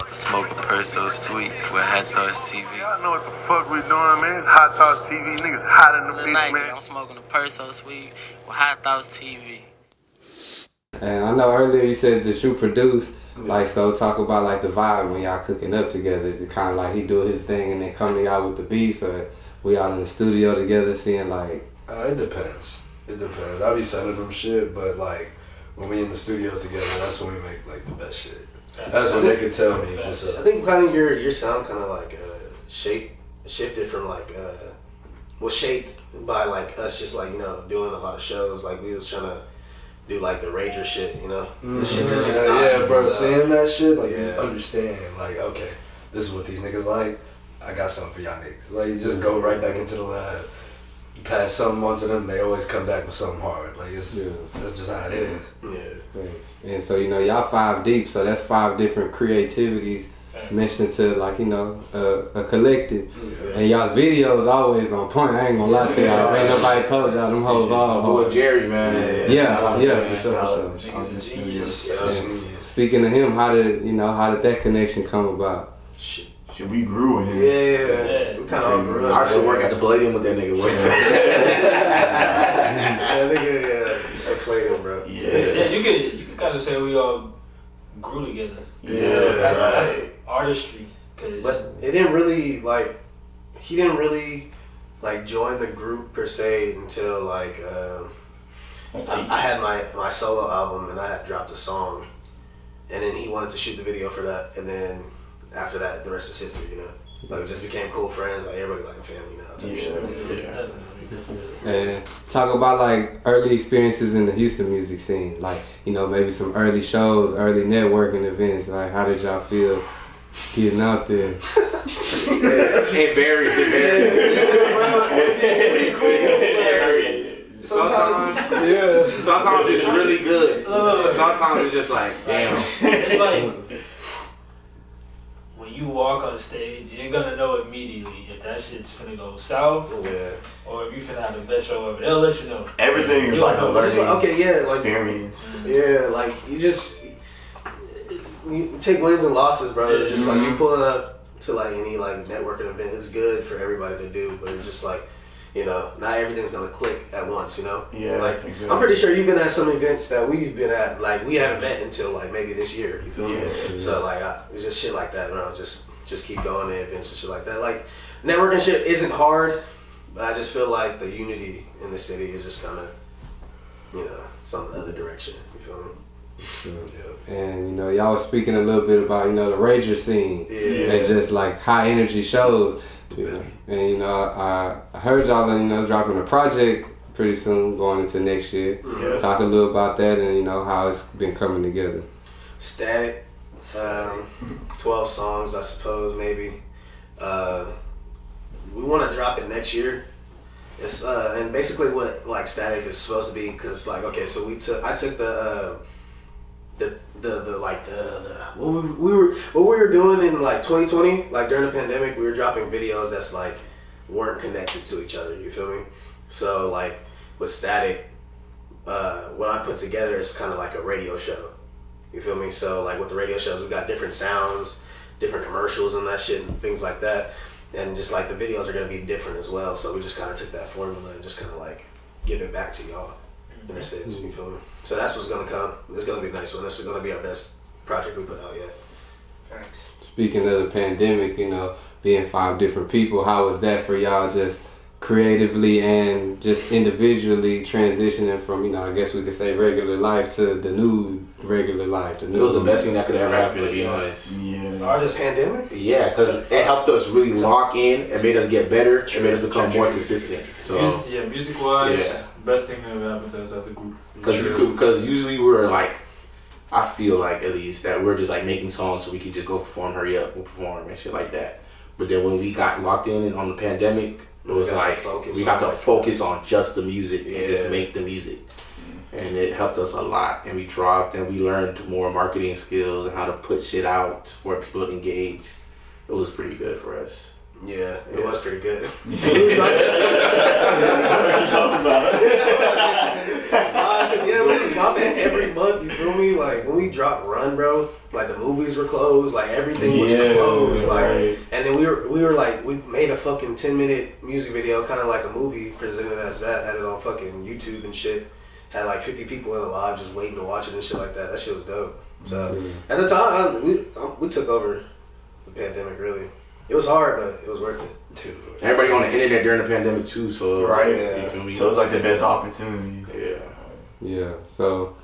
to smoke a purse so sweet with Hot Thoughts TV. Y'all know what the fuck we doing, man. It's Hot Thoughts TV. Niggas hot in the bitch, man. I'm smoking a purse so sweet with Hot Thoughts TV. And I know earlier you said that you produce, like, so talk about like the vibe when y'all cooking up together. Is it kind of like he do his thing and then come to y'all with the beats, or we out in the studio together seeing like? It depends. I be sending them shit, but like when we in the studio together, that's when we make like the best shit. That's when they can tell me what's up. I think kind of your sound kind of like shifted from like shaped by like us just like, you know, doing a lot of shows. Like we was trying to do like the Rager shit, you know. The shit that just bro. Seeing that shit, like you understand, like okay, this is what these niggas like. I got something for y'all niggas. Like you just go right back into the lab. You pass something on to them, they always come back with something hard. Like that's just how it is. Yeah. And so, you know, y'all 5 deep, so that's 5 different creativities mixed into like, you know, a collective. And y'all videos always on point. I ain't gonna lie to y'all. Ain't nobody told y'all them hoes all hard. Boy Jerry, man. Yeah, for sure. Speaking of him, how did that connection come about? Shit, we grew in him. Yeah. We kind of grew up. I used to work at the Palladium with that nigga. I played him, bro. Yeah, you could kind of say we all grew together. Right. Artistry, but it didn't really like. He didn't really like join the group per se until like I had my solo album and I had dropped a song, and then he wanted to shoot the video for that, and then after that the rest is history, you know. Like we just became cool friends, like everybody like a family now type shit. And talk about like early experiences in the Houston music scene, like, you know, maybe some early shows, early networking events. Like, how did y'all feel getting out there? It varies. Sometimes it's really good. Sometimes it's just like, damn. It's like when you walk on stage, you're gonna know immediately if that shit's finna go south or if you finna have the best show ever. They'll let you know. Everything is like a learning experience. Yeah, like you take wins and losses, bro. It's just like you pulling up to like any like networking event. It's good for everybody to do, but it's just like, you know, not everything's gonna click at once, you know? Yeah, like, exactly. I'm pretty sure you've been at some events that we've been at, like, we haven't met until, like, maybe this year, you feel me? So, like, it's just shit like that, bro. Just keep going to events and shit like that. Like, networking shit isn't hard, but I just feel like the unity in the city is just kind of, you know, some other direction, you feel me? And, you know, y'all was speaking a little bit about, you know, the Rager scene and just, like, high energy shows. Yeah. And, you know, I heard y'all, you know, dropping a project pretty soon going into next year. Talk a little about that and, you know, how it's been coming together. Static, 12 songs, I suppose, maybe. We want to drop it next year. It's and basically what like Static is supposed to be, because like, okay, so I took what we were doing in like 2020, like during the pandemic, we were dropping videos that's like weren't connected to each other, you feel me? So like with Static, what I put together is kind of like a radio show, you feel me? So like with the radio shows, we got different sounds, different commercials and that shit and things like that, and just like the videos are gonna be different as well. So we just kind of took that formula and just kind of like give it back to y'all in a sense, you feel me? So that's what's gonna come. It's gonna be a nice one. This is gonna be our best project we put out yet. Thanks. Speaking of the pandemic, you know, being 5 different people, how was that for y'all, just creatively and just individually transitioning from, you know, I guess we could say regular life to the new regular life? It was the best thing that could ever happen, to be honest. This pandemic? Yeah, because it helped us really lock in. It made us get better. It made us become more consistent. So music-wise, best thing that ever happened to us as a group. Because usually we're like, I feel like at least that we're just like making songs so we could just go perform, hurry up and perform and shit like that. But then when we got locked in on the pandemic, it was like we got to focus on just the music and just make the music. And it helped us a lot. And we dropped and we learned more marketing skills and how to put shit out for people to engage. It was pretty good for us. Yeah, it was pretty good. What are you talking about? Yeah, we was dropping every month, you feel me? Like, when we dropped Run, bro, like, the movies were closed, like, everything was closed, like, and then we were like, we made a fucking 10-minute music video, kind of like a movie, presented as that, had it on fucking YouTube and shit, had like 50 people in the live just waiting to watch it and shit like that. That shit was dope. So, at the time, we took over the pandemic, really. It was hard, but it was worth it. Everybody on the internet during the pandemic too, so right. You feel me? So it was like the best opportunity. Yeah. Yeah. So